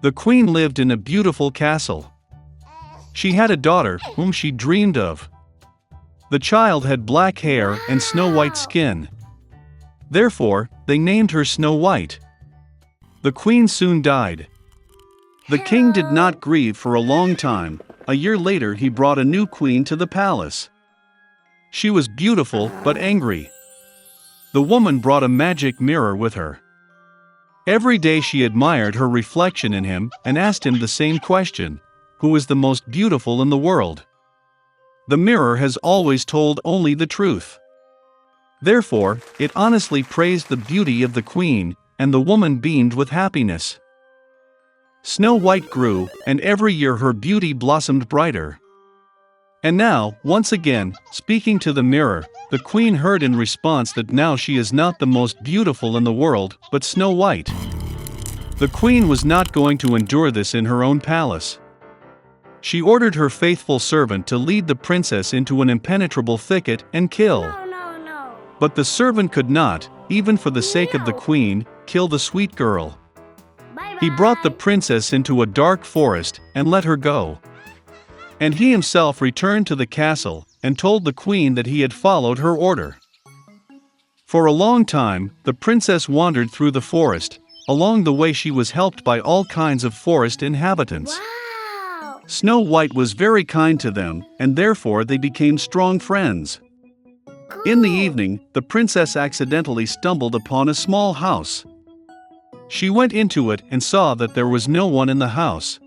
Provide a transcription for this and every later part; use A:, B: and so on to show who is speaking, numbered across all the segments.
A: The queen lived in a beautiful castle. She had a daughter whom she dreamed of. The child had black hair and snow-white skin. Therefore, they named her Snow White. The queen soon died. The king did not grieve for a long time. A year later he brought a new queen to the palace. She was beautiful but angry. The woman brought a magic mirror with her. Every day she admired her reflection in him and asked him the same question: who is the most beautiful in the world? The mirror has always told only the truth. Therefore, it honestly praised the beauty of the queen, and the woman beamed with happiness. Snow White grew, and every year her beauty blossomed brighter. And now, once again, speaking to the mirror, the queen heard in response that now she is not the most beautiful in the world, but Snow White. The queen was not going to endure this in her own palace. She ordered her faithful servant to lead the princess into an impenetrable thicket and kill.
B: No.
A: But the servant could not, even for the sake of the queen, kill the sweet girl. He brought the princess into a dark forest and let her go. And he himself returned to the castle and told the queen that he had followed her order. For a long time, the princess wandered through the forest. Along the way she was helped by all kinds of forest inhabitants.
B: Wow!
A: Snow White was very kind to them, and therefore they became strong friends. In the evening, the princess accidentally stumbled upon a small house. She went into it and saw that there was no one in the house.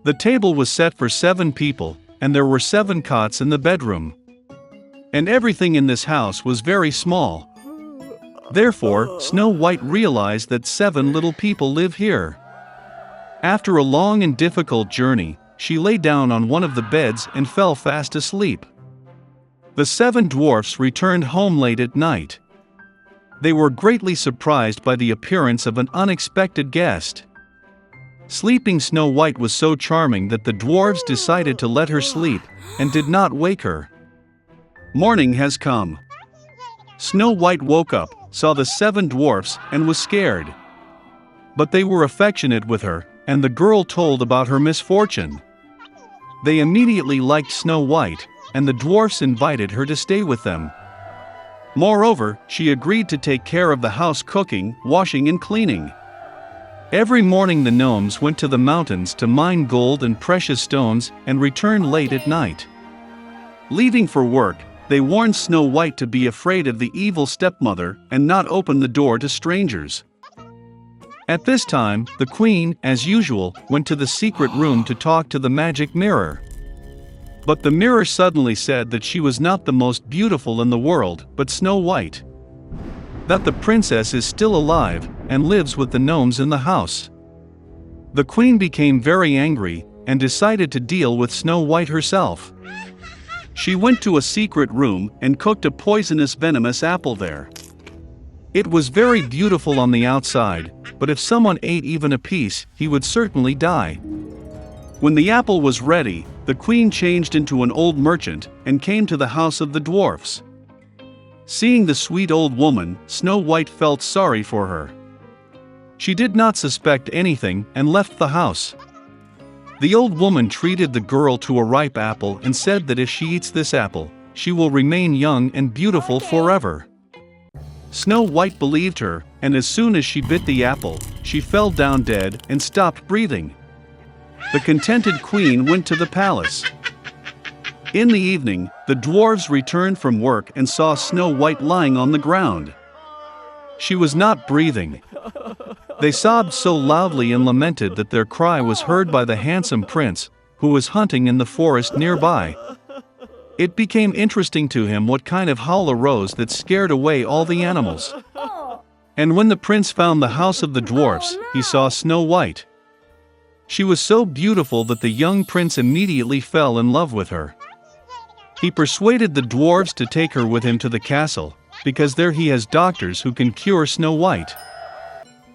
A: The table was set for 7 people, and there were 7 cots in the bedroom. And everything in this house was very small. Therefore, Snow White realized that 7 little people live here. After a long and difficult journey, she lay down on one of the beds and fell fast asleep. The 7 dwarfs returned home late at night. They were greatly surprised by the appearance of an unexpected guest. Sleeping Snow White was so charming that the dwarves decided to let her sleep, and did not wake her. Morning has come. Snow White woke up, saw the 7 dwarfs, and was scared. But they were affectionate with her, and the girl told about her misfortune. They immediately liked Snow White, and the dwarfs invited her to stay with them. Moreover, she agreed to take care of the house, cooking, washing and cleaning. Every morning the gnomes went to the mountains to mine gold and precious stones and returned late at night. Leaving for work, they warned Snow White to be afraid of the evil stepmother and not open the door to strangers. At this time, the queen, as usual, went to the secret room to talk to the magic mirror. But the mirror suddenly said that she was not the most beautiful in the world, but Snow White. That the princess is still alive, and lives with the gnomes in the house. The queen became very angry, and decided to deal with Snow White herself. She went to a secret room, and cooked a poisonous venomous apple there. It was very beautiful on the outside, but if someone ate even a piece, he would certainly die. When the apple was ready, the queen changed into an old merchant, and came to the house of the dwarfs. Seeing the sweet old woman, Snow White felt sorry for her. She did not suspect anything, and left the house. The old woman treated the girl to a ripe apple and said that if she eats this apple, she will remain young and beautiful forever. Snow White believed her, and as soon as she bit the apple, she fell down dead and stopped breathing. The contented queen went to the palace. In the evening, the dwarves returned from work and saw Snow White lying on the ground. She was not breathing. They sobbed so loudly and lamented that their cry was heard by the handsome prince, who was hunting in the forest nearby. It became interesting to him what kind of howl arose that scared away all the animals. And when the prince found the house of the dwarfs, he saw Snow White. She was so beautiful that the young prince immediately fell in love with her. He persuaded the dwarves to take her with him to the castle, because there he has doctors who can cure Snow White.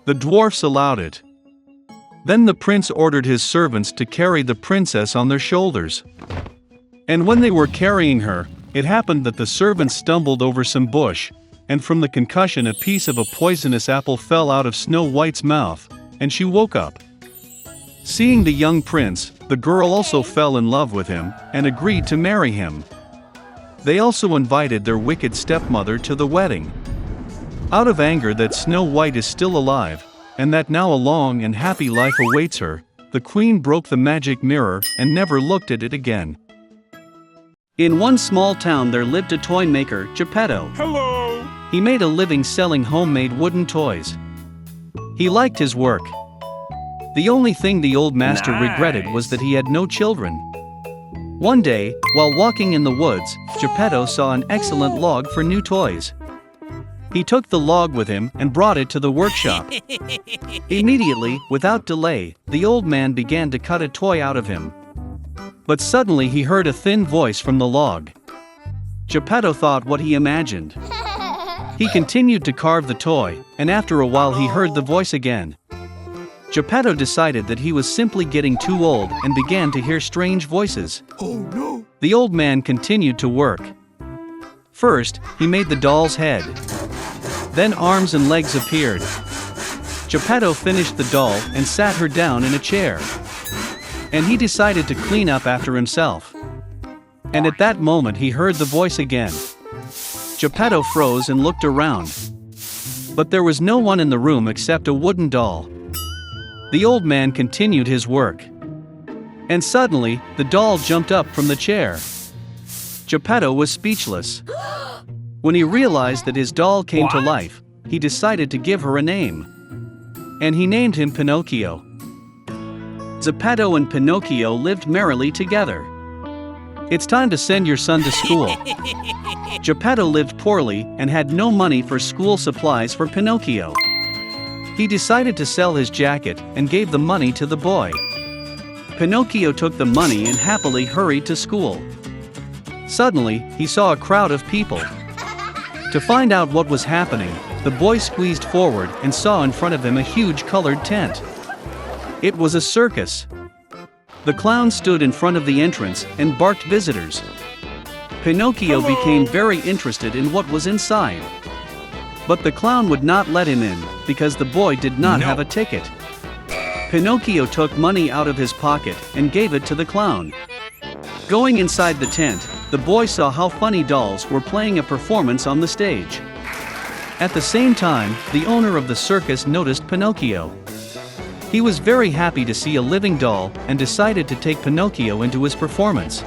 A: The dwarfs allowed it. Then the prince ordered his servants to carry the princess on their shoulders. And when they were carrying her, it happened that the servants stumbled over some bush, and from the concussion a piece of a poisonous apple fell out of Snow White's mouth, and she woke up. Seeing the young prince, the girl also fell in love with him and agreed to marry him. They also invited their wicked stepmother to the wedding. Out of anger that Snow White is still alive, and that now a long and happy life awaits her, the queen broke the magic mirror and never looked at it again. In one small town there lived a toy maker, Geppetto.
B: Hello!
A: He made a living selling homemade wooden toys. He liked his work. The only thing the old master regretted was that he had no children. One day, while walking in the woods, Geppetto saw an excellent log for new toys. He took the log with him and brought it to the workshop. Immediately, without delay, the old man began to cut a toy out of him. But suddenly he heard a thin voice from the log. Geppetto thought what he imagined. He continued to carve the toy, and after a while he heard the voice again. Geppetto decided that he was simply getting too old and began to hear strange voices.
B: Oh no!
A: The old man continued to work. First, he made the doll's head. Then arms and legs appeared. Geppetto finished the doll and sat her down in a chair. And he decided to clean up after himself. And at that moment he heard the voice again. Geppetto froze and looked around. But there was no one in the room except a wooden doll. The old man continued his work. And suddenly, the doll jumped up from the chair. Geppetto was speechless. When he realized that his doll came to life, he decided to give her a name. And he named him Pinocchio. Geppetto and Pinocchio lived merrily together. It's time to send your son to school. Geppetto lived poorly and had no money for school supplies for Pinocchio. He decided to sell his jacket and gave the money to the boy. Pinocchio took the money and happily hurried to school. Suddenly, he saw a crowd of people. To find out what was happening, the boy squeezed forward and saw in front of him a huge colored tent. It was a circus. The clown stood in front of the entrance and barked visitors. Pinocchio became very interested in what was inside. But the clown would not let him in, because the boy did not have a ticket. Pinocchio took money out of his pocket and gave it to the clown. Going inside the tent, the boy saw how funny dolls were playing a performance on the stage. At the same time, the owner of the circus noticed Pinocchio. He was very happy to see a living doll and decided to take Pinocchio into his performance.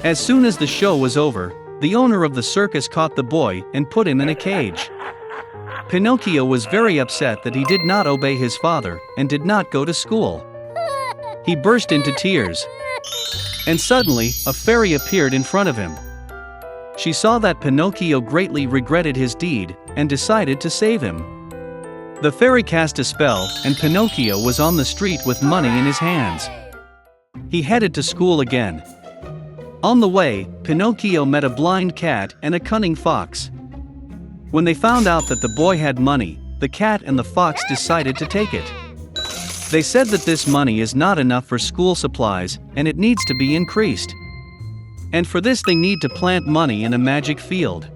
A: As soon as the show was over, the owner of the circus caught the boy and put him in a cage. Pinocchio was very upset that he did not obey his father and did not go to school. He burst into tears. And suddenly, a fairy appeared in front of him. She saw that Pinocchio greatly regretted his deed and decided to save him. The fairy cast a spell, and Pinocchio was on the street with money in his hands. He headed to school again. On the way, Pinocchio met a blind cat and a cunning fox. When they found out that the boy had money, the cat and the fox decided to take it. They said that this money is not enough for school supplies and it needs to be increased. And for this they need to plant money in a magic field.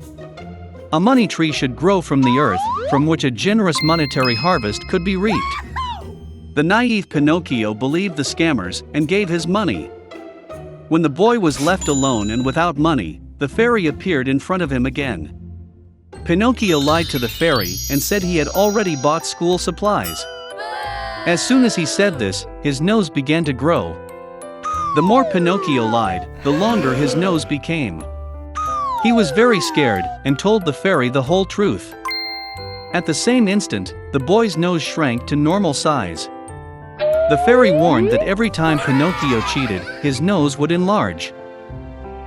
A: A money tree should grow from the earth, from which a generous monetary harvest could be reaped. The naive Pinocchio believed the scammers and gave his money. When the boy was left alone and without money, the fairy appeared in front of him again. Pinocchio lied to the fairy and said he had already bought school supplies. As soon as he said this, his nose began to grow. The more Pinocchio lied, the longer his nose became. He was very scared and told the fairy the whole truth. At the same instant, the boy's nose shrank to normal size. The fairy warned that every time Pinocchio cheated, his nose would enlarge.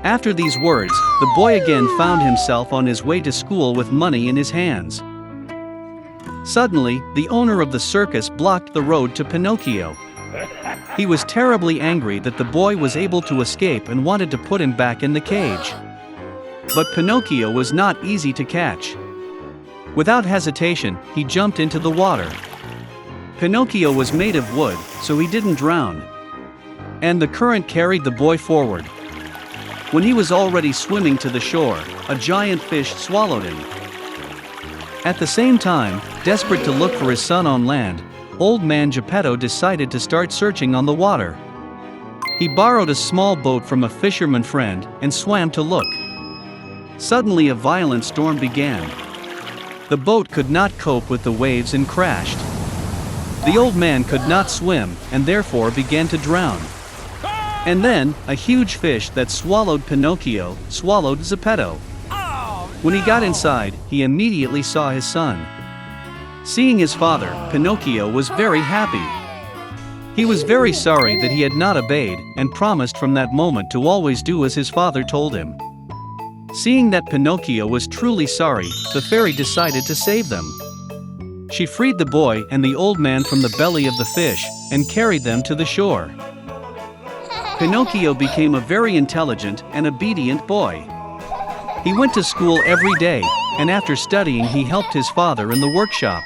A: After these words, the boy again found himself on his way to school with money in his hands. Suddenly, the owner of the circus blocked the road to Pinocchio. He was terribly angry that the boy was able to escape and wanted to put him back in the cage. But Pinocchio was not easy to catch. Without hesitation, he jumped into the water. Pinocchio was made of wood, so he didn't drown. And the current carried the boy forward. When he was already swimming to the shore, a giant fish swallowed him. At the same time, desperate to look for his son on land, old man Geppetto decided to start searching on the water. He borrowed a small boat from a fisherman friend and swam to look. Suddenly a violent storm began. The boat could not cope with the waves and crashed. The old man could not swim and therefore began to drown. And then, a huge fish that swallowed Pinocchio swallowed Geppetto. When he got inside, he immediately saw his son. Seeing his father, Pinocchio was very happy. He was very sorry that he had not obeyed and promised from that moment to always do as his father told him. Seeing that Pinocchio was truly sorry, the fairy decided to save them. She freed the boy and the old man from the belly of the fish and carried them to the shore. Pinocchio became a very intelligent and obedient boy. He went to school every day, and after studying he helped his father in the workshop.